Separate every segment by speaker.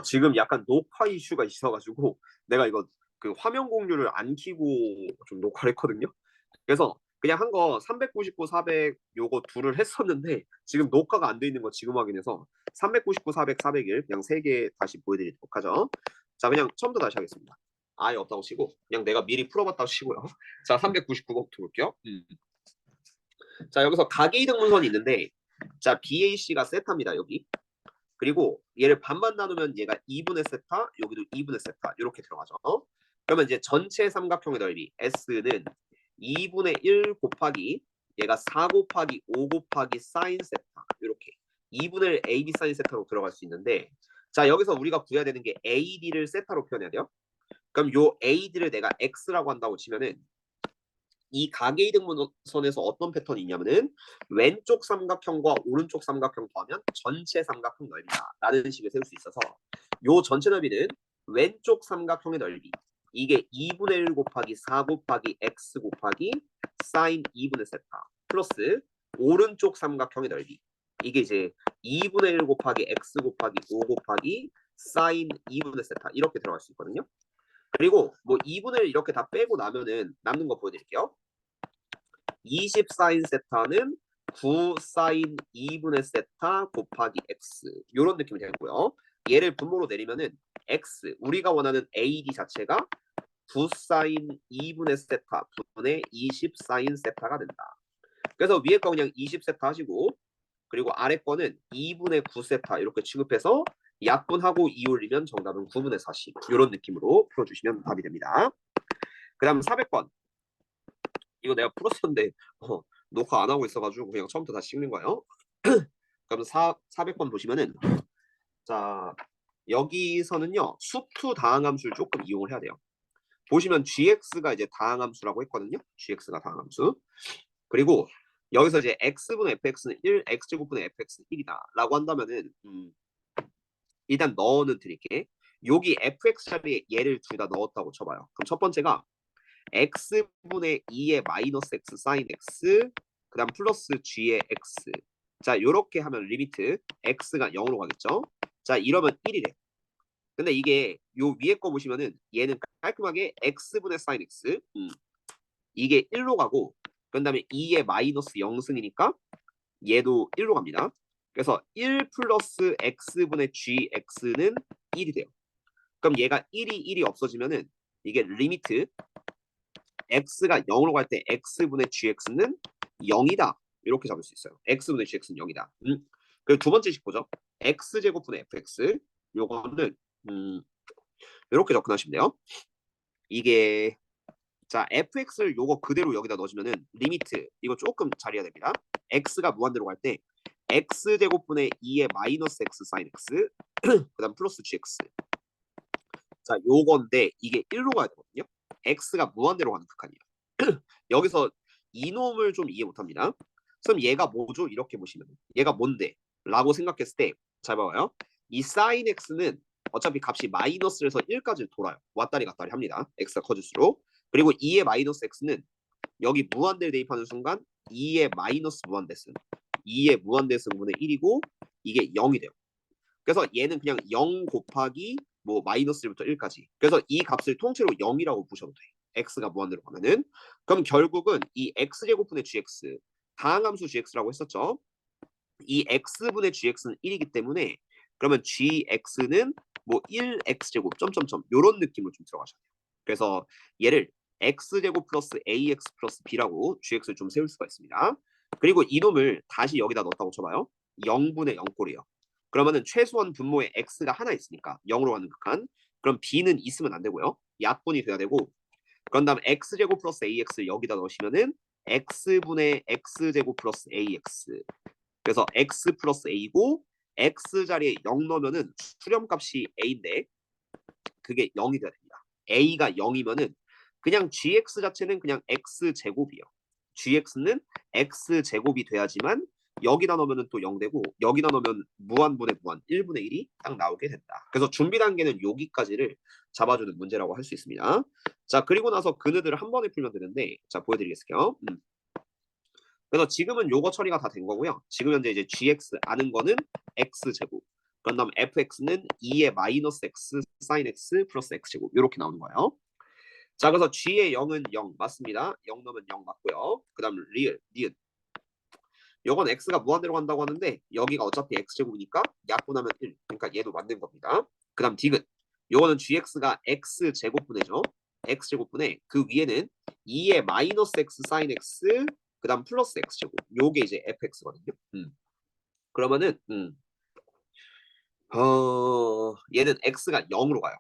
Speaker 1: 지금 약간 녹화 이슈가 있어가지고 내가 이거 그 화면 공유를 안 켜고 좀 녹화를 했거든요. 그래서 그냥 한 거 399, 400 요거 둘을 했었는데 지금 녹화가 안 돼 있는 거 지금 확인해서 399, 400, 401 그냥 세 개 다시 보여드리도록 하죠. 자, 그냥 처음부터 다시 하겠습니다. 아예 없다고 치고 그냥 내가 미리 풀어봤다고 치고요. 자, 399번부터 볼게요. 자, 여기서 가계이득 문선이 있는데 자, BAC가 세타입니다. 여기. 그리고 얘를 반반 나누면 얘가 2분의 세타, 여기도 2분의 세타 이렇게 들어가죠. 그러면 이제 전체 삼각형의 넓이 S는 2분의 1 곱하기 얘가 4 곱하기 5 곱하기 사인 세타 이렇게 2분의 1 AB 사인 세타로 들어갈 수 있는데 자 여기서 우리가 구해야 되는 게 AD를 세타로 표현해야 돼요. 그럼 요 AD를 내가 X라고 한다고 치면은 이 가계이득 문선에서 어떤 패턴이 있냐면은 왼쪽 삼각형과 오른쪽 삼각형 더하면 전체 삼각형 넓이다 라는 식을 세울 수 있어서 요 전체 넓이는 왼쪽 삼각형의 넓이 이게 2분의 1 곱하기 4 곱하기 x 곱하기 사인 2분의 세타 플러스 오른쪽 삼각형의 넓이 이게 이제 2분의 1 곱하기 x 곱하기 5 곱하기 사인 2분의 세타 이렇게 들어갈 수 있거든요. 그리고 뭐 2분의 1 이렇게 다 빼고 나면은 남는 거 보여드릴게요. 20 사인 세타는 9 사인 2분의 세타 곱하기 x 이런 느낌이 되고요. 얘를 분모로 내리면은 x 우리가 원하는 AD 자체가 9 사인 2분의 세타 분의 20 사인 세타가 된다. 그래서 위에 거 그냥 20 세타 하시고 그리고 아래 거는 2분의 9 세타 이렇게 취급해서 약분하고 2 올리면 정답은 9분의 40 이런 느낌으로 풀어주시면 답이 됩니다. 그 다음 400번 이거 내가 풀었었는데 녹화 안 하고 있어가지고 그냥 처음부터 다시 찍는 거예요. 그럼 400번 보시면은 자 여기서는요 수투 다항함수를 조금 이용을 해야 돼요. 보시면 gx가 이제 다항함수라고 했거든요. gx가 다항함수. 그리고 여기서 이제 x분의 fx는 1, x제곱분의 fx는 1이다 라고 한다면은 일단 넣어는 드릴게. 여기 fx 자리에 얘를 둘 다 넣었다고 쳐봐요. 그럼 첫 번째가 x분의 2의 마이너스 x 사인 x 그 다음 플러스 g의 x 자 요렇게 하면 리미트 x가 0으로 가겠죠. 자 이러면 1이래. 근데 이게 요 위에 거 보시면은 얘는 깔끔하게 x분의 사인 x 이게 1로 가고 그 다음에 2의 마이너스 0승이니까 얘도 1로 갑니다. 그래서 1 플러스 x분의 gx는 1이 돼요. 그럼 얘가 1이 없어지면은 이게 리미트 x가 0으로 갈 때 x분의 gx는 0이다. 이렇게 잡을 수 있어요. x분의 gx는 0이다. 그리고 두 번째 식 보죠. x제곱분의 fx. 요거는 이렇게 접근하시면 돼요. 이게 자 fx를 요거 그대로 여기다 넣어주면은 리미트 이거 조금 잘해야 됩니다. x가 무한대로 갈 때 x제곱분의 2의 마이너스 x 사인 x 그 다음 플러스 gx 자 요건데 이게 1로 가야 되거든요. x가 무한대로 가는 극한이에요. 여기서 이놈을 좀 이해 못합니다. 그럼 얘가 뭐죠? 이렇게 보시면 얘가 뭔데? 라고 생각했을 때 잘 봐봐요. 이 sin x는 어차피 값이 마이너스에서 1까지 돌아요. 왔다리 갔다리 합니다. x가 커질수록. 그리고 2의 마이너스 x는 여기 무한대를 대입하는 순간 2의 마이너스 무한대승 2의 무한대승분의 1이고 이게 0이 돼요. 그래서 얘는 그냥 0 곱하기 뭐 마이너스 1부터 1까지. 그래서 이 값을 통째로 0이라고 보셔도 돼. x가 무한대로 가면은. 그럼 결국은 이 x제곱분의 gx 다항함수 gx라고 했었죠. 이 x분의 gx는 1이기 때문에 그러면 gx는 뭐 1x제곱 점점점 요런 느낌으로 좀 들어가셔야 돼요. 그래서 얘를 x제곱 플러스 ax 플러스 b라고 gx를 좀 세울 수가 있습니다. 그리고 이놈을 다시 여기다 넣었다고 쳐봐요. 0분의 0꼴이에요. 그러면은 최소한 분모에 x가 하나 있으니까 0으로 가는 극한. 그럼 b는 있으면 안 되고요. 약분이 돼야 되고 그런 다음 x제곱 플러스 ax 여기다 넣으시면은 x분의 x제곱 플러스 ax 그래서 x 플러스 a고 x 자리에 0 넣으면은 수렴값이 a인데 그게 0이 돼야 됩니다. a가 0이면은 그냥 gx 자체는 그냥 x 제곱이에요. gx는 x 제곱이 돼야지만 여기다 넣으면 또 0 되고 여기다 넣으면 무한분의 무한 1분의 1이 딱 나오게 된다. 그래서 준비 단계는 여기까지를 잡아주는 문제라고 할 수 있습니다. 자 그리고 나서 그네들을 한 번에 풀면 되는데 자 보여드리겠습니다. 그래서 지금은 요거 처리가 다 된 거고요. 지금 현재 이제 gx 아는 거는 x 제곱 그런 다음 fx는 2의 마이너스 x 사인 x 플러스 x제곱 이렇게 나오는 거예요. 자, 그래서 g의 0은 0 맞습니다. 0 넣으면 0 맞고요. 그 다음 니은. 요건 x가 무한대로 간다고 하는데 여기가 어차피 x제곱이니까 약분하면 1. 그러니까 얘도 맞는 겁니다. 그 다음 디귿. 요거는 gx가 x제곱분해죠. x제곱분해 그 위에는 2의 마이너스 x 사인 x 그 다음 플러스 x제곱. 요게 이제 fx거든요. 그러면은 얘는 x가 0으로 가요.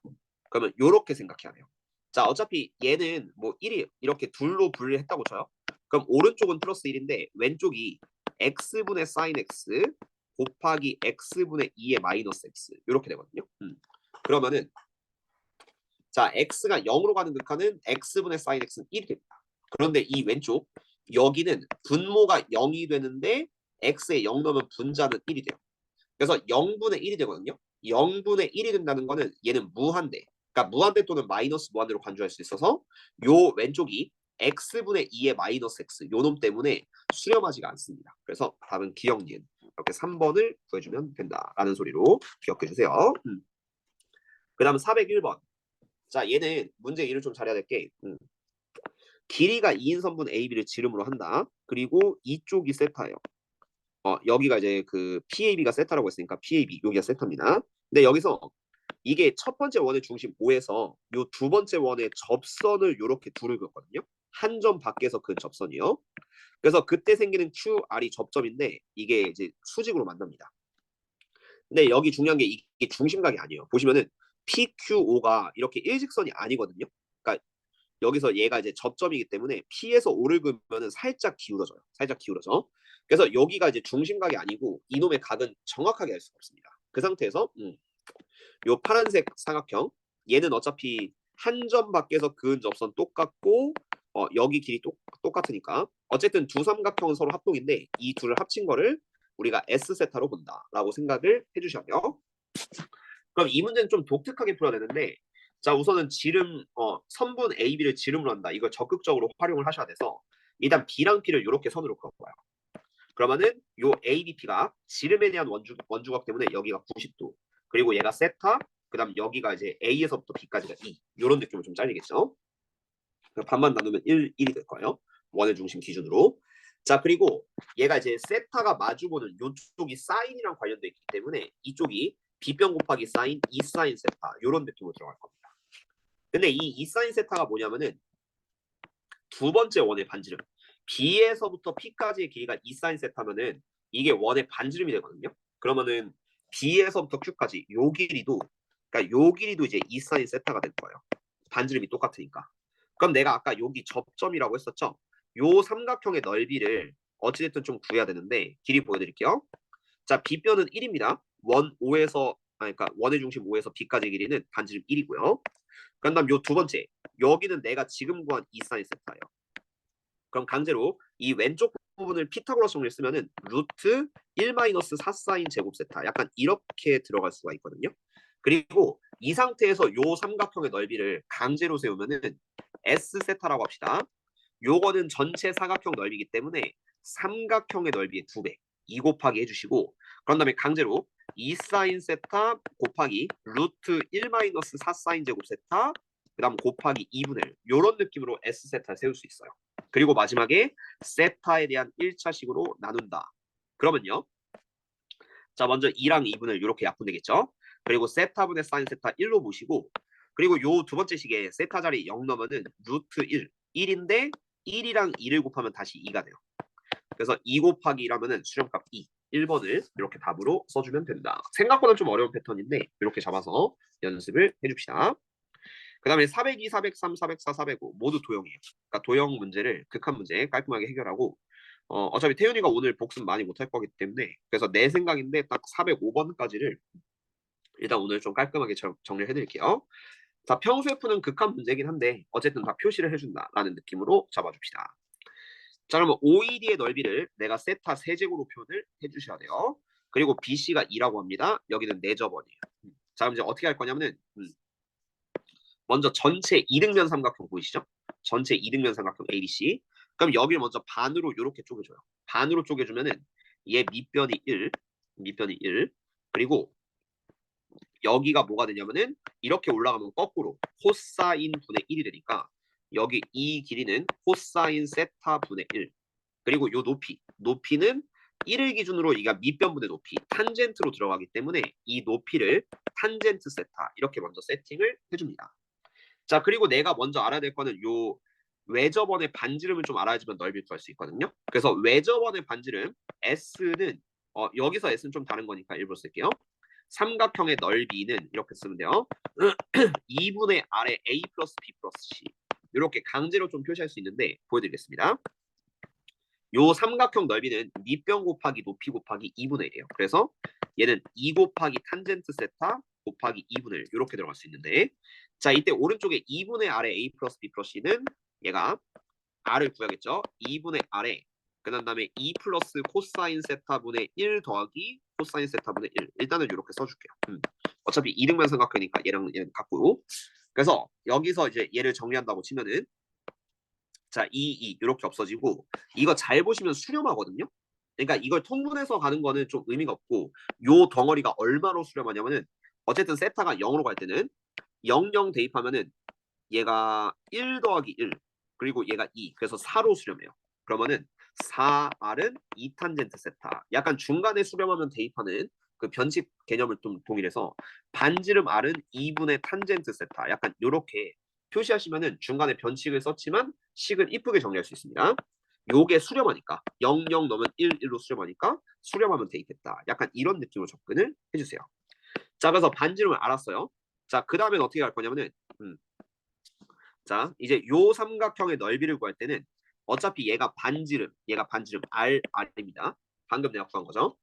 Speaker 1: 그러면 요렇게 생각해야 돼요. 자, 어차피 얘는 뭐 1이 이렇게 둘로 분리했다고 쳐요. 그럼 오른쪽은 플러스 1인데 왼쪽이 x분의 사인 x 곱하기 x분의 2의 마이너스 x 이렇게 되거든요. 그러면은 자, x가 0으로 가는 극한은 x분의 사인 x는 1이 됩니다. 그런데 이 왼쪽 여기는 분모가 0이 되는데 x에 0 넣으면 분자는 1이 돼요. 그래서 0분의 1이 되거든요. 0분의 1이 된다는 거는 얘는 무한대. 그러니까 무한대 또는 마이너스 무한대로 간주할 수 있어서 요 왼쪽이 x분의 2의 마이너스 x 요 놈 때문에 수렴하지가 않습니다. 그래서 답은 기억니은 이렇게 3번을 구해주면 된다라는 소리로 기억해 주세요. 그 다음 401번. 자, 얘는 문제 1을 좀 잘해야 될 게 길이가 2인 선분 AB를 지름으로 한다. 그리고 이쪽이 세타예요. 여기가 이제 그 PAB가 세타라고 했으니까 PAB 여기가 세타입니다. 근데 여기서 이게 첫 번째 원의 중심 O에서 요 두 번째 원의 접선을 요렇게 둘을 그었거든요. 한 점 밖에서 그 접선이요. 그래서 그때 생기는 QR이 접점인데 이게 이제 수직으로 만납니다. 근데 여기 중요한 게 이게 중심각이 아니에요. 보시면은 PQO가 이렇게 일직선이 아니거든요. 그러니까 여기서 얘가 이제 접점이기 때문에 P에서 O를 그으면은 살짝 기울어져요. 살짝 기울어져. 그래서 여기가 이제 중심각이 아니고 이놈의 각은 정확하게 알 수가 없습니다. 그 상태에서 요 파란색 삼각형 얘는 어차피 한 점 밖에서 그은 접선 똑같고 여기 길이 똑같으니까 어쨌든 두 삼각형은 서로 합동인데 이 둘을 합친 거를 우리가 S세타로 본다라고 생각을 해주셔야 돼요. 그럼 이 문제는 좀 독특하게 풀어야 되는데 자, 우선은 지름 선분 AB를 지름으로 한다. 이걸 적극적으로 활용을 하셔야 돼서 일단 B랑 P를 이렇게 선으로 그어봐요. 그러면은 요 ABP가 지름에 대한 원주각 때문에 여기가 90도 그리고 얘가 세타 그 다음 여기가 이제 A에서부터 B까지가 2 이런 느낌으로 좀 잘리겠죠. 반만 나누면 1이 될 거예요. 원의 중심 기준으로. 자, 그리고 얘가 이제 세타가 마주보는 이쪽이 사인이랑 관련돼 있기 때문에 이쪽이 B변 곱하기 사인 2 사인 세타 이런 느낌으로 들어갈 겁니다. 근데 이 2 사인 세타가 뭐냐면은 두 번째 원의 반지름 B에서부터 P까지의 길이가 2 사인 세타면은 이게 원의 반지름이 되거든요. 그러면은 B에서부터 Q까지 요 길이도 그러니까 요 길이도 이제 2 사인 세타가 될 거예요. 반지름이 똑같으니까. 그럼 내가 아까 여기 접점이라고 했었죠. 요 삼각형의 넓이를 어찌됐든 좀 구해야 되는데 길이 보여드릴게요. 자, B변은 1입니다. 원 5에서 그러니까 원의 중심 5에서 B까지 길이는 반지름 1이고요. 그다음 요 두 번째 여기는 내가 지금 구한 2 사인 세타예요. 그럼 강제로 이 왼쪽 부분을 피타고라스 정리를 쓰면은 루트 1 마이너스 4 사인 제곱 세타 약간 이렇게 들어갈 수가 있거든요. 그리고 이 상태에서 요 삼각형의 넓이를 강제로 세우면은 S 세타라고 합시다. 요거는 전체 사각형 넓이기 때문에 삼각형의 넓이의 2배 2 곱하기 해주시고 그런 다음에 강제로 2 사인 세타 곱하기 루트 1 마이너스 4 사인 제곱 세타 그 다음 곱하기 2분의 1 요런 느낌으로 S 세타를 세울 수 있어요. 그리고 마지막에 세타에 대한 1차식으로 나눈다. 그러면요. 자, 먼저 2랑 2분을 이렇게 약분되겠죠. 그리고 세타분의 사인 세타 1로 보시고 그리고 요 두 번째 식에 세타 자리 0 넣으면은 루트 1, 1인데 1이랑 2를 곱하면 다시 2가 돼요. 그래서 2 곱하기 1하면은 수렴값 2. 1번을 이렇게 답으로 써주면 된다. 생각보다 좀 어려운 패턴인데 이렇게 잡아서 연습을 해줍시다. 그 다음에 402, 403, 404, 405 모두 도형이에요. 그러니까 도형 문제를 극한 문제 깔끔하게 해결하고 어차피 태윤이가 오늘 복습 많이 못할 거기 때문에 그래서 내 생각인데 딱 405번까지를 일단 오늘 좀 깔끔하게 정리를 해드릴게요. 자, 평소에 푸는 극한 문제긴 한데 어쨌든 다 표시를 해준다라는 느낌으로 잡아줍시다. 자, 그러면 OED의 넓이를 내가 세타 세제곱으로 표현을 해주셔야 돼요. 그리고 BC가 2라고 합니다. 여기는 내접원이에요. 자, 그럼 이제 어떻게 할 거냐면은 먼저 전체 이등변 삼각형 보이시죠? 전체 이등변 삼각형 ABC. 그럼 여기를 먼저 반으로 이렇게 쪼개줘요. 반으로 쪼개주면은 얘 밑변이 1, 밑변이 1. 그리고 여기가 뭐가 되냐면은 이렇게 올라가면 거꾸로 코사인 분의 1이 되니까 여기 이 길이는 코사인 세타 분의 1. 그리고 요 높이는 1을 기준으로 이가 밑변분의 높이, 탄젠트로 들어가기 때문에 이 높이를 탄젠트 세타 이렇게 먼저 세팅을 해줍니다. 자, 그리고 내가 먼저 알아야 될 거는 요 외접원의 반지름을 좀 알아야지만 넓이를 구할 수 있거든요. 그래서 외접원의 반지름 S는 여기서 S는 좀 다른 거니까 일부러 쓸게요. 삼각형의 넓이는 이렇게 쓰면 돼요. 2분의 R의 A 플러스 B 플러스 C 이렇게 강제로 좀 표시할 수 있는데 보여드리겠습니다. 요 삼각형 넓이는 밑변 곱하기 높이 곱하기 2분의 1이에요. 그래서 얘는 2 곱하기 탄젠트 세타 곱하기 2분의 1 이렇게 들어갈 수 있는데 자 이때 오른쪽에 2분의 R의 A 플러스 B 플러스 C는 얘가 R을 구하겠죠. 2분의 R에 그 다음에 2 플러스 코사인 세타분의 1 더하기 코사인 세타분의 1 일단은 이렇게 써줄게요. 어차피 이등변 삼각형이니까 얘랑 얘는 같고요. 그래서 여기서 이제 얘를 정리한다고 치면은 자, 이렇게 없어지고 이거 잘 보시면 수렴하거든요. 그러니까 이걸 통분해서 가는 거는 좀 의미가 없고 요 덩어리가 얼마로 수렴하냐면은 어쨌든 세타가 0으로 갈 때는 00 대입하면은 얘가 1 더하기 1 그리고 얘가 2 그래서 4로 수렴해요. 그러면은 4R은 2탄젠트 세타 약간 중간에 수렴하면 대입하는 그 변칙 개념을 좀 동일해서 반지름 R은 2분의 탄젠트 세타 약간 요렇게 표시하시면은 중간에 변칙을 썼지만 식은 이쁘게 정리할 수 있습니다. 요게 수렴하니까 00 넣으면 1로 수렴하니까 수렴하면 대입했다. 약간 이런 느낌으로 접근을 해주세요. 자 그래서 반지름을 알았어요. 자 그 다음엔 어떻게 할 거냐면은 자 이제 요 삼각형의 넓이를 구할 때는 어차피 얘가 반지름 R입니다. 방금 내가 구한 거죠.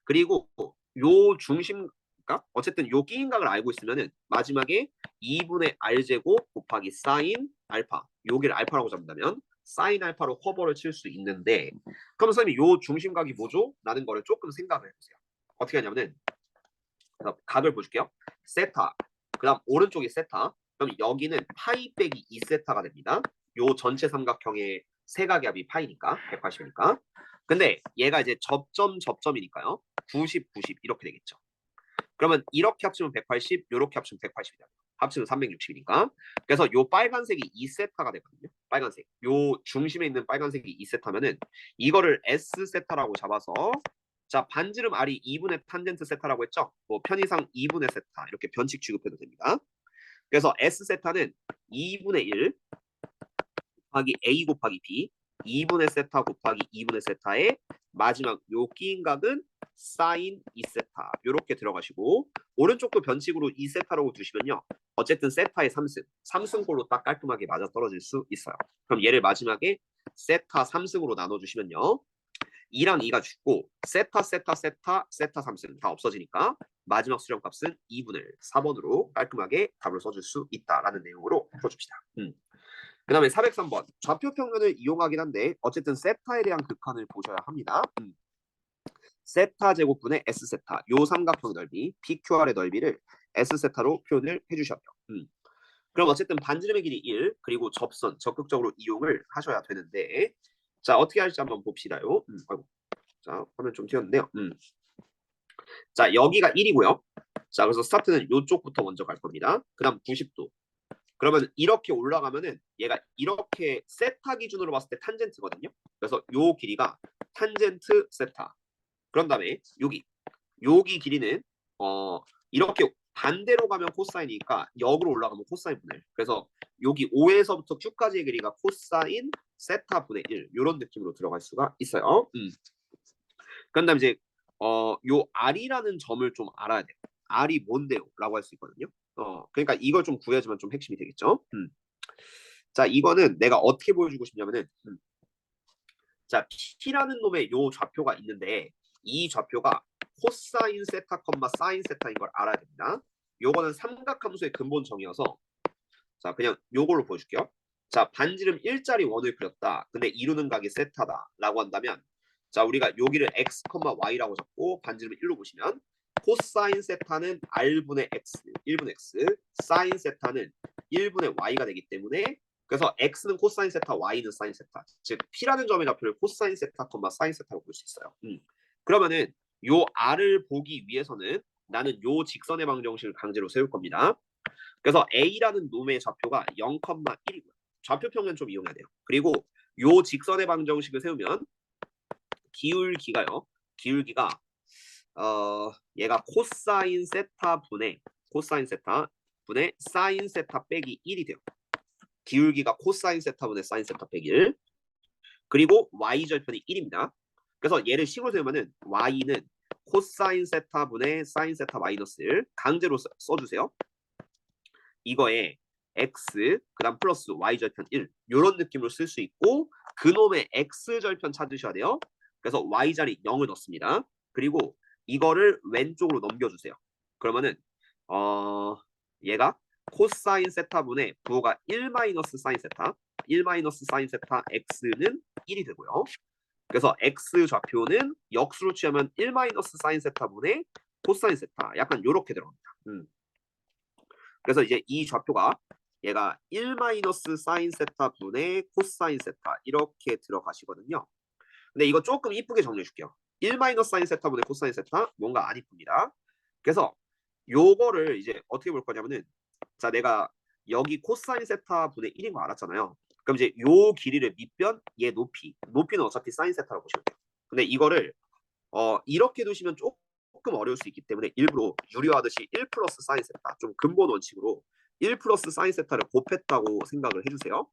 Speaker 1: 그리고 요 중심각 어쨌든 요 끼인각을 알고 있으면은 마지막에 2분의 R제곱 곱하기 사인 알파 여기를 알파라고 잡는다면 사인 알파로 커버를 칠 수 있는데 그럼 선생님 요 중심각이 뭐죠? 라는 거를 조금 생각을 해보세요. 어떻게 하냐면은 각을 보실게요. 세타 그 다음 오른쪽이 세타 그럼 여기는 파이 빼기 2세타가 됩니다. 요 전체 삼각형의 세각의 파이니까 180이니까 근데 얘가 이제 접점이니까요. 90, 90 이렇게 되겠죠. 그러면 이렇게 합치면 180, 이렇게 합치면 180이다. 합치면 360이니까. 그래서 요 빨간색이 2세타가 되거든요. 빨간색. 요 중심에 있는 빨간색이 2세타면은 이거를 S세타라고 잡아서 자 반지름 R이 2분의 탄젠트 세타라고 했죠. 뭐 편의상 2분의 세타 이렇게 변칙 취급해도 됩니다. 그래서 S세타는 2분의 1 곱하기 A 곱하기 B 2분의 세타 곱하기 2분의 세타의 마지막 요 끼인각은 사인 2세타 이렇게 들어가시고 오른쪽도 변칙으로 2세타라고 두시면요. 어쨌든 세타의 3승꼴로 딱 깔끔하게 맞아떨어질 수 있어요. 그럼 얘를 마지막에 세타 3승으로 나눠주시면요. 2랑 2가 죽고 세타 3승 다 없어지니까 마지막 수렴값은 2분의 4번으로 깔끔하게 답을 써줄 수 있다라는 내용으로 풀어줍시다. 그 다음에 403번 좌표 평면을 이용하긴 한데 어쨌든 세타에 대한 극한을 보셔야 합니다. 세타 제곱분의 S세타 요 삼각형 넓이 PQR의 넓이를 S세타로 표현을 해주셔요. 그럼 어쨌든 반지름의 길이 1 그리고 접선 적극적으로 이용을 하셔야 되는데 자 어떻게 할지 한번 봅시다요. 아이고. 자 화면 좀 튀었는데요. 자 여기가 1이고요. 자 그래서 스타트는 요쪽부터 먼저 갈 겁니다. 그 다음 90도 그러면 이렇게 올라가면은 얘가 이렇게 세타 기준으로 봤을 때 탄젠트거든요. 그래서 요 길이가 탄젠트 세타. 그런 다음에 여기 길이는 이렇게 반대로 가면 코사인이니까 역으로 올라가면 코사인 분의 1. 그래서 여기 5에서부터 Q까지의 길이가 코사인 세타 분의 1 이런 느낌으로 들어갈 수가 있어요. 그런 다음에 이제 요 R이라는 점을 좀 알아야 돼요. R이 뭔데요? 라고 할 수 있거든요. 그러니까 이걸 좀 구해야지만 좀 핵심이 되겠죠. 자, 이거는 내가 어떻게 보여주고 싶냐면은 자, P라는 놈의 요 좌표가 있는데 이 좌표가 코사인 세타, 사인 세타인 걸 알아야 됩니다. 요거는 삼각함수의 근본 정의여서 자, 그냥 요걸로 보여줄게요. 자, 반지름 1짜리 원을 그렸다. 근데 이루는 각이 세타다. 라고 한다면 자, 우리가 여기를 x, y라고 잡고 반지름을 1로 보시면 코사인 세타는 r분의 x, 1분의 x, 사인 세타는 1분의 y가 되기 때문에 그래서 x는 코사인 세타, y는 사인 세타. 즉 p라는 점의 좌표를 코사인 세타, 사인 세타로 볼 수 있어요. 그러면은 요 r을 보기 위해서는 나는 요 직선의 방정식을 강제로 세울 겁니다. 그래서 A라는 놈의 좌표가 0,1이고요. 좌표 평면 좀 이용해야 돼요. 그리고 요 직선의 방정식을 세우면 기울기가요. 기울기가 얘가 코사인 세타 분의 사인 세타 빼기 1이 돼요. 기울기가 코사인 세타 분의 사인 세타 빼기 1. 그리고 y절편이 1입니다. 그래서 얘를 식으로 세우면은 y는 코사인 세타 분의 사인 세타 마이너스 1 강제로 써주세요. 이거에 x 그다음 플러스 y절편 1 이런 느낌으로 쓸 수 있고 그놈의 x절편 찾으셔야 돼요. 그래서 y자리 0을 넣습니다. 그리고 이거를 왼쪽으로 넘겨주세요. 그러면은 얘가 코사인 세타분의 부호가 1 마이너스 사인 세타 1 마이너스 사인 세타 x는 1이 되고요. 그래서 x 좌표는 역수로 취하면 1 마이너스 사인 세타분의 코사인 세타 약간 요렇게 들어갑니다. 그래서 이제 이 좌표가 얘가 1 마이너스 사인 세타 분의 코사인 세타 이렇게 들어가시거든요. 근데 이거 조금 이쁘게 정리해 줄게요. 1 마이너스 사인 세타 분의 코사인 세타 뭔가 안 이쁩니다. 그래서 요거를 이제 어떻게 볼 거냐면은 자 내가 여기 코사인 세타 분의 1인 거 알았잖아요. 그럼 이제 요 길이를 밑변 얘 높이는 어차피 사인 세타라고 보시면 돼요. 근데 이거를 이렇게 두시면 조금 어려울 수 있기 때문에 일부러 유리화하듯이 1 플러스 사인 세타 좀 근본 원칙으로 1 플러스 사인 세타를 곱했다고 생각을 해주세요.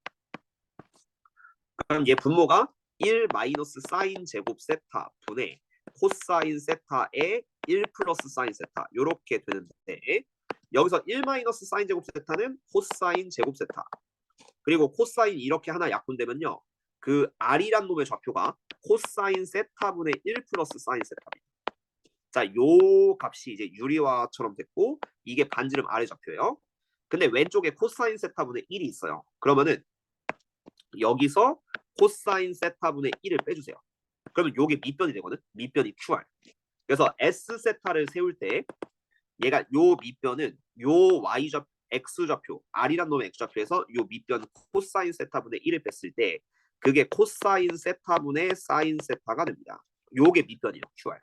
Speaker 1: 그럼 얘 분모가 1 마이너스 사인 제곱 세타 분의 코사인 세타의 1 플러스 사인 세타 이렇게 되는데 여기서 1 마이너스 사인 제곱 세타는 코사인 제곱 세타 그리고 코사인 이렇게 하나 약분되면요 그 r이란 놈의 좌표가 코사인 세타분의 1 플러스 사인 세타입니다. 자, 요 값이 이제 유리화처럼 됐고 이게 반지름 아래 좌표예요. 근데 왼쪽에 코사인 세타분의 1이 있어요. 그러면은 여기서 코사인 세타분의 1을 빼주세요. 그러면 요게 밑변이 되거든. 밑변이 QR. 그래서 S 세타를 세울 때 얘가 요 밑변은 요 Y 좌표, X 좌표, R이란 놈의 X 좌표에서 요 밑변 코사인 세타분의 1을 뺐을 때 그게 코사인 세타분의 사인 세타가 됩니다. 요게 밑변이에요. QR.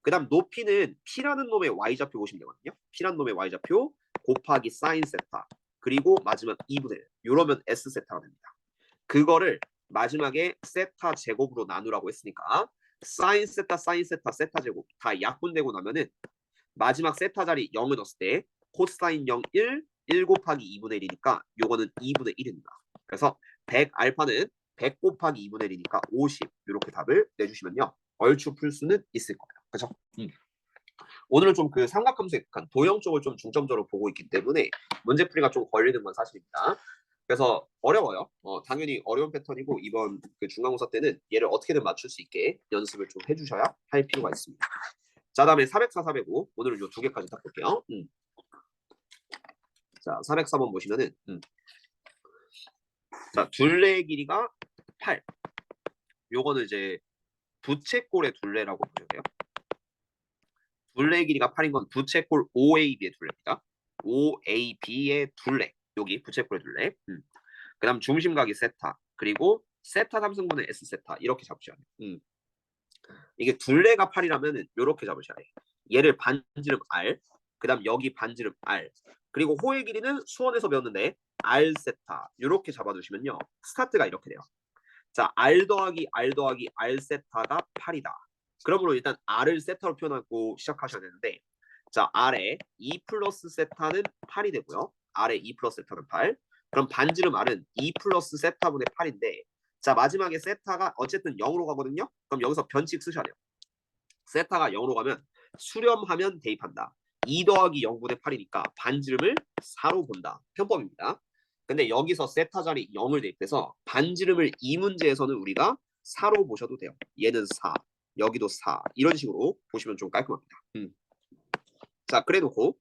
Speaker 1: 그 다음 높이는 P라는 놈의 Y좌표 보시면 되거든요. P라는 놈의 Y좌표 곱하기 사인 세타 그리고 마지막 2분의 1 이러면 S 세타가 됩니다. 그거를 마지막에 세타 제곱으로 나누라고 했으니까 사인 세타 세타 제곱 다 약분되고 나면은 마지막 세타 자리 0을 넣었을 때 코사인 0 1 곱하기 2분의 1이니까 요거는 2분의 1입니다. 그래서 100 알파는 100 곱하기 2분의 1이니까 50 이렇게 답을 내주시면요. 얼추 풀 수는 있을 거예요. 그렇죠? 오늘은 좀 그 삼각함수의 극한 도형 쪽을 좀 중점적으로 보고 있기 때문에 문제풀이가 좀 걸리는 건 사실입니다. 그래서 어려워요. 당연히 어려운 패턴이고 이번 그 중간고사 때는 얘를 어떻게든 맞출 수 있게 연습을 좀 해주셔야 할 필요가 있습니다. 자, 다음에 404, 405 오늘은 요 두 개까지 딱 볼게요. 자, 404번 보시면은 자 둘레의 길이가 8. 요거는 이제 부채꼴의 둘레라고 보셔야 돼요. 둘레의 길이가 8인 건 부채꼴 OAB의 둘레입니다. OAB의 둘레. 여기 부채꼴의 둘레. 그 다음 중심각이 세타. 그리고 세타 3승분의 S 세타. 이렇게 잡으셔야 돼요. 이게 둘레가 8이라면 이렇게 잡으셔야 돼요. 얘를 반지름 R. 그 다음 여기 반지름 R. 그리고 호의 길이는 수원에서 배웠는데 R 세타. 이렇게 잡아두시면요. 스타트가 이렇게 돼요. 자, R 더하기 R 세타가 8이다. 그러므로 일단 R을 세타로 표현하고 시작하셔야 되는데 자, R에 2 플러스 세타는 8이 되고요. R에 2 플러스 세타는 8. 그럼 반지름 R은 2 플러스 세타분의 8인데 자, 마지막에 세타가 어쨌든 0으로 가거든요. 그럼 여기서 변칙 쓰셔야 돼요. 세타가 0으로 가면 수렴하면 대입한다. 2 더하기 0분의 8이니까 반지름을 4로 본다. 편법입니다. 근데 여기서 세타 자리 0을 대입해서 반지름을 이 문제에서는 우리가 4로 보셔도 돼요. 얘는 4, 여기도 4 이런 식으로 보시면 좀 깔끔합니다. 자, 그래 놓고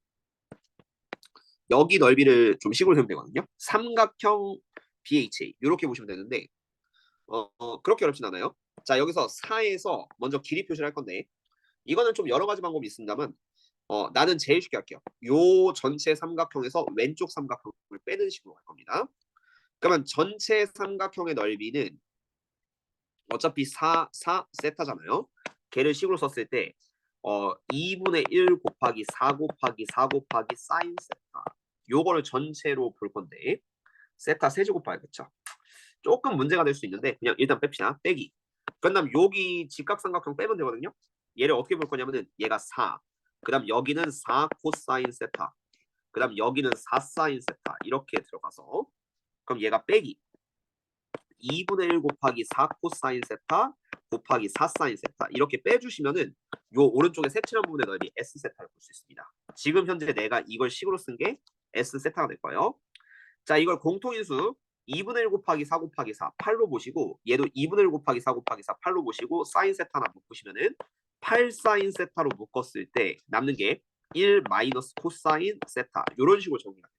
Speaker 1: 여기 넓이를 좀 식으로 세우면 되거든요. 삼각형 BHA 이렇게 보시면 되는데 그렇게 어렵진 않아요. 자, 여기서 4에서 먼저 길이 표시를 할 건데 이거는 좀 여러 가지 방법이 있습니다만 나는 제일 쉽게 할게요. 요 전체 삼각형에서 왼쪽 삼각형을 빼는 식으로 할 겁니다. 그러면 전체 삼각형의 넓이는 어차피 4 세타잖아요. 걔를 식으로 썼을 때 2분의 1 곱하기 4 곱하기 4 곱하기 사인 세타. 요거를 전체로 볼 건데 세타 세제곱 봐야겠죠. 조금 문제가 될 수 있는데 그냥 일단 뺍시다. 빼기. 그다음 여기 직각삼각형 빼면 되거든요. 얘를 어떻게 볼 거냐면은 얘가 4. 그다음 여기는 4 코사인 세타. 그다음 여기는 4 사인 세타. 이렇게 들어가서 그럼 얘가 빼기 2분의 1 곱하기 4 코사인 세타 곱하기 4 사인 세타. 이렇게 빼주시면은 요 오른쪽에 색칠한 부분의 넓이 S 세타를 볼 수 있습니다. 지금 현재 내가 이걸 식으로 쓴 게 S 세타가 될 거예요. 자, 이걸 공통인수 2분의 1 곱하기 4 곱하기 4 8로 보시고 얘도 2분의 1 곱하기 4 곱하기 4 8로 보시고 사인 세타 하나 묶으시면은 8 사인 세타로 묶었을 때 남는 게 1 마이너스 코사인 세타. 이런 식으로 정리가 돼요.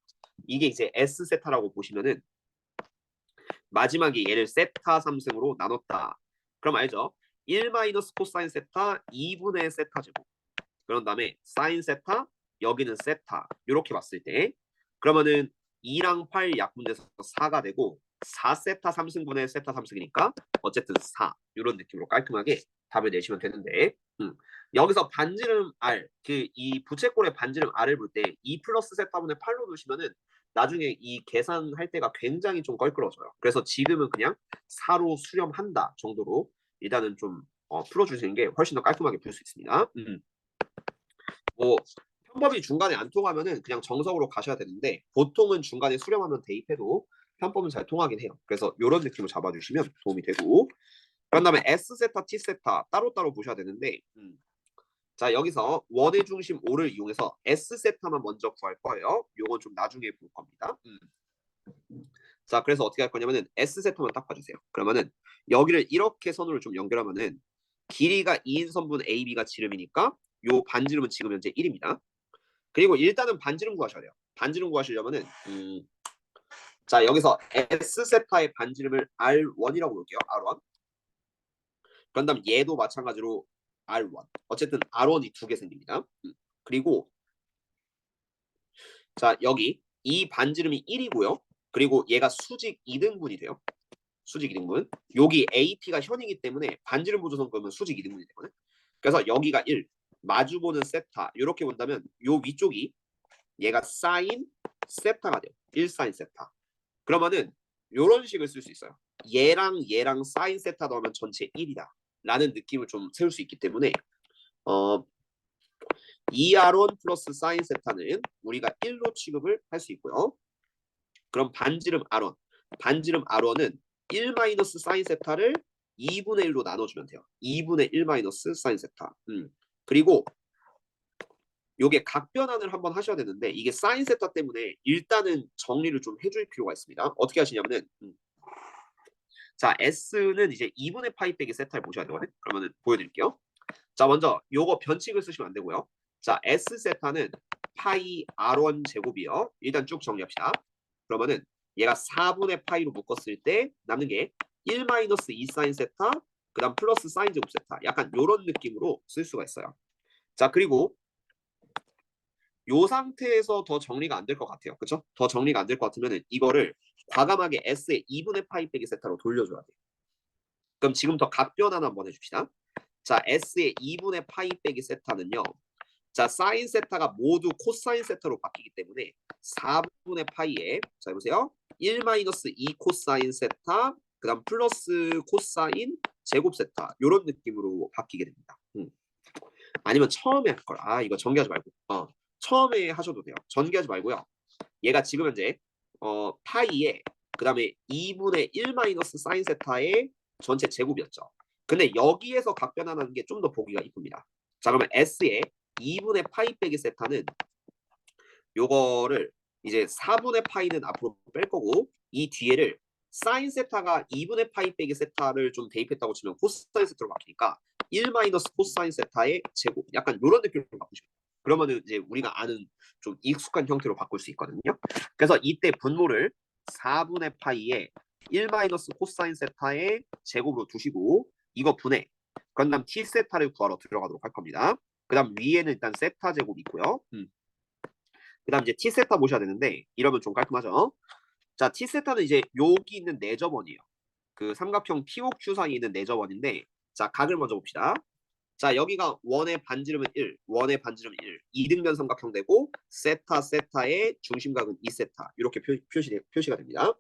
Speaker 1: 이게 이제 S 세타라고 보시면은 마지막에 얘를 세타 3승으로 나눴다. 그럼 알죠? 1 마이너스 코사인 세타 2분의 세타 제곱. 그런 다음에 사인 세타 여기는 세타. 이렇게 봤을 때 그러면은 2랑 8 약분돼서 4가 되고 4세타 3승분의 세타 3승이니까 어쨌든 4 이런 느낌으로 깔끔하게 답을 내시면 되는데 여기서 반지름 R 이 부채꼴의 반지름 R을 볼 때 2 플러스 세타분의 8로 두시면은 나중에 이 계산할 때가 굉장히 좀 껄끄러져요. 그래서 지금은 그냥 4로 수렴한다 정도로 일단은 좀 풀어주시는 게 훨씬 더 깔끔하게 풀 수 있습니다. 뭐 편법이 중간에 안 통하면은 그냥 정석으로 가셔야 되는데 보통은 중간에 수렴하면 대입해도 편법은 잘 통하긴 해요. 그래서 이런 느낌으로 잡아주시면 도움이 되고 그런 다음에 S세타, T세타 따로따로 보셔야 되는데 자 여기서 원의 중심 O를 이용해서 S세타만 먼저 구할 거예요. 요건 좀 나중에 볼 겁니다. 자 그래서 어떻게 할 거냐면은 S세타만 딱 봐주세요. 그러면은 여기를 이렇게 선으로 좀 연결하면은 길이가 2인 선분 AB가 지름이니까 요 반지름은 지금 현재 1입니다. 그리고 일단은 반지름 구하셔야 돼요. 반지름 구하시려면은 자 여기서 S세타의 반지름을 R1이라고 볼게요. R1. 그런 다음 얘도 마찬가지로 R1. 어쨌든 R1이 두 개 생깁니다. 그리고 자 여기 이 반지름이 1이고요. 그리고 얘가 수직 2등분이 돼요. 수직 2등분. 여기 AP가 현이기 때문에 반지름 보조선 그러면 수직 2등분이 되거든. 그래서 여기가 1. 마주보는 세타. 이렇게 본다면 요 위쪽이 얘가 사인 세타가 돼요. 1 사인 세타. 그러면은 요런 식을 쓸 수 있어요. 얘랑 사인 세타 넣으면 전체 1이다. 라는 느낌을 좀 세울 수 있기 때문에 2R1 플러스 사인 세타는 우리가 1로 취급을 할 수 있고요. 그럼 반지름 R1. 반지름 R1은 1 마이너스 사인 세타를 2분의 1로 나눠주면 돼요. 2분의 1 마이너스 사인 세타. 그리고 요게 각변환을 한번 하셔야 되는데 이게 사인 세타 때문에 일단은 정리를 좀 해줄 필요가 있습니다. 어떻게 하시냐면은 자 S는 이제 2분의 파이 빼기 세타를 보셔야 되거든요. 그러면은 보여드릴게요. 자 먼저 요거 변칙을 쓰시면 안 되고요. 자 S 세타는 파이 R1 제곱이요. 일단 쭉 정리합시다. 그러면은 얘가 4분의 파이로 묶었을 때 남는 게 1 마이너스 2 사인 세타 그 다음 플러스 사인 제곱 세타 약간 요런 느낌으로 쓸 수가 있어요. 자 그리고 요 상태에서 더 정리가 안 될 것 같아요. 그쵸? 더 정리가 안 될 것 같으면 이거를 과감하게 S의 2분의 파이 빼기 세타로 돌려줘야 돼요. 그럼 지금부터 각변환 한번 해줍시다. 자 S의 2분의 파이 빼기 세타는요. 자 사인 세타가 모두 코사인 세타로 바뀌기 때문에 4분의 파이에 자 해보세요. 1 마이너스 2 코사인 세타 그 다음 플러스 코사인 제곱 세타 요런 느낌으로 바뀌게 됩니다. 아니면 처음에 할 걸. 이거 전개하지 말고 처음에 하셔도 돼요. 전개하지 말고요. 얘가 지금 현재 파이에 그 다음에 2분의 1 마이너스 사인 세타의 전체 제곱이었죠. 근데 여기에서 각변환하는 게 좀 더 보기가 이쁩니다. 자 그러면 S의 2분의 파이 빼기 세타는 요거를 이제 4분의 파이는 앞으로 뺄 거고 이 뒤에를 사인 세타가 2분의 파이 빼기 세타를 좀 대입했다고 치면 코사인 세타로 바뀌니까 1 마이너스 코사인 세타의 제곱 약간 이런 느낌으로 바꾸시면 돼요. 그러면은 이제 우리가 아는 좀 익숙한 형태로 바꿀 수 있거든요. 그래서 이때 분모를 4분의 파이에 1 마이너스 코사인 세타의 제곱으로 두시고 이거 분해 그런 다음 t 세타를 구하러 들어가도록 할 겁니다. 그 다음 위에는 일단 세타 제곱이 있고요. 그 다음 이제 t 세타 보셔야 되는데 이러면 좀 깔끔하죠. 자 t 세타는 이제 여기 있는 내접원이에요. 그 삼각형 P옥 주 사이에 있는 내접원인데 자 각을 먼저 봅시다. 자, 여기가 원의 반지름은 1, 원의 반지름은 1. 이등변 삼각형 되고 세타 세타의 중심각은 2세타. 이렇게 표시가 됩니다.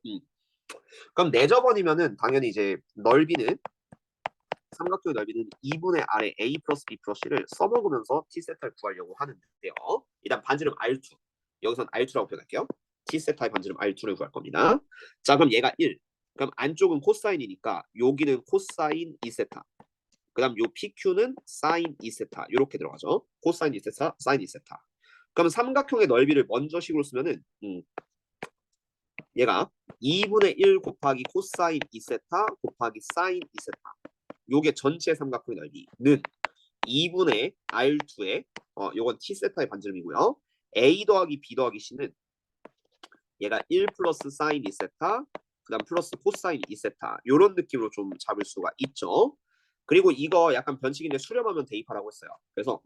Speaker 1: 그럼 내저번이면은 당연히 이제 넓이는 삼각형의 넓이는 2분의 R의 A 플러스 B 플러스 C를 써먹으면서 T세타를 구하려고 하는데요. 일단 반지름 R2. 여기선 R2라고 표현할게요. T세타의 반지름 R2를 구할 겁니다. 자, 그럼 얘가 1. 그럼 안쪽은 코사인이니까 여기는 코사인 2세타. 그 다음 요 PQ는 사인 2세타. 이렇게 들어가죠. 코사인 2세타, 사인 2세타. 그럼 삼각형의 넓이를 먼저 식으로 쓰면은 얘가 2분의 1 곱하기 코사인 2세타 곱하기 사인 2세타. 요게 전체 삼각형의 넓이는 2분의 R2의 요건 T세타의 반지름이고요. A 더하기 B 더하기 C는 얘가 1 플러스 사인 2세타 그 다음 플러스 코사인 2세타 요런 느낌으로 좀 잡을 수가 있죠. 그리고 이거 약간 변칙인데 수렴하면 대입하라고 했어요. 그래서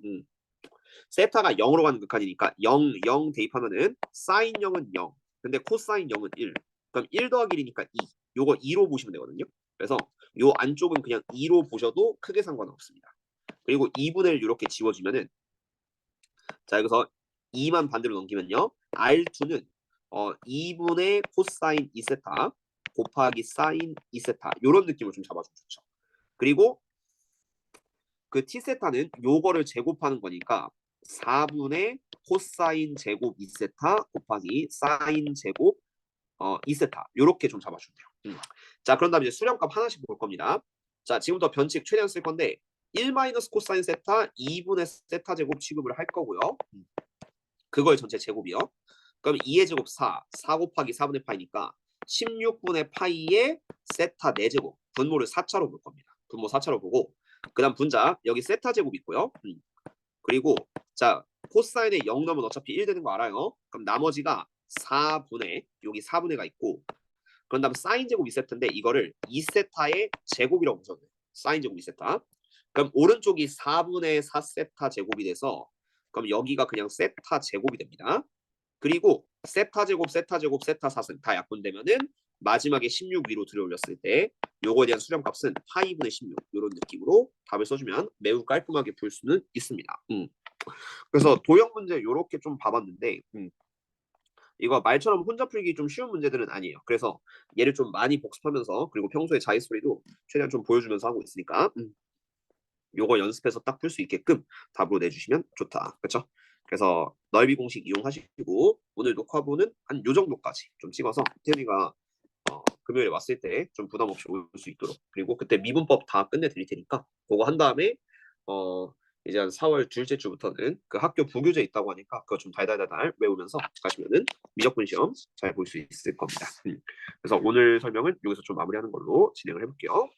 Speaker 1: 세타가 0으로 가는 극한이니까 0, 0 대입하면은 사인 0은 0 근데 코사인 0은 1 그럼 1 더하기 1이니까 2 요거 2로 보시면 되거든요. 그래서 요 안쪽은 그냥 2로 보셔도 크게 상관없습니다. 그리고 2분의 1 이렇게 지워주면은 자 여기서 2만 반대로 넘기면요. R2는 2분의 코사인 2세타 곱하기 사인 2세타 요런 느낌으로 좀 잡아주면 좋죠. 그리고 그 T세타는 요거를 제곱하는 거니까 4분의 코사인 제곱 2세타 곱하기 사인 제곱 2세타 요렇게 좀 잡아주면 돼요. 자 그런 다음에 이제 수렴값 하나씩 볼 겁니다. 자 지금부터 변칙 최대한 쓸 건데 1 마이너스 코사인 세타 2분의 세타 제곱 취급을 할 거고요. 그거의 전체 제곱이요. 그럼 2의 제곱 4, 4 곱하기 4분의 파이니까 16분의 파이의 세타 4제곱 분모를 4차로 볼 겁니다. 분모 4차로 보고 그 다음 분자 여기 세타 제곱 있고요. 그리고 자 코사인에 0 넣으면 어차피 1 되는 거 알아요. 그럼 나머지가 4분의 여기 4분의가 있고 그런 다음 사인 제곱 2세타인데 이거를 2세타의 제곱이라고 보셔도 돼요. 사인 제곱 2세타. 그럼 오른쪽이 4분의 4세타 제곱이 돼서 그럼 여기가 그냥 세타 제곱이 됩니다. 그리고 세타 제곱 세타 제곱 세타 4승 다 약분되면은 마지막에 16 위로 들어올렸을 때 요거에 대한 수렴값은 파이분의 16 이런 느낌으로 답을 써주면 매우 깔끔하게 풀 수는 있습니다. 그래서 도형 문제 요렇게 좀 봐봤는데 이거 말처럼 혼자 풀기 좀 쉬운 문제들은 아니에요. 그래서 얘를 좀 많이 복습하면서 그리고 평소에 자기소리도 최대한 좀 보여주면서 하고 있으니까 요거 연습해서 딱 풀 수 있게끔 답으로 내주시면 좋다. 그렇죠? 그래서 넓이 공식 이용하시고 오늘 녹화본은 한 요 정도까지 좀 찍어서 태현이가 금요일에 왔을 때 좀 부담 없이 올 수 있도록 그리고 그때 미분법 다 끝내 드릴 테니까 그거 한 다음에 이제 한 4월 둘째 주부터는 그 학교 부교재 있다고 하니까 그거 좀 달달달달 외우면서 가시면은 미적분 시험 잘 볼 수 있을 겁니다. 그래서 오늘 설명은 여기서 좀 마무리하는 걸로 진행을 해볼게요.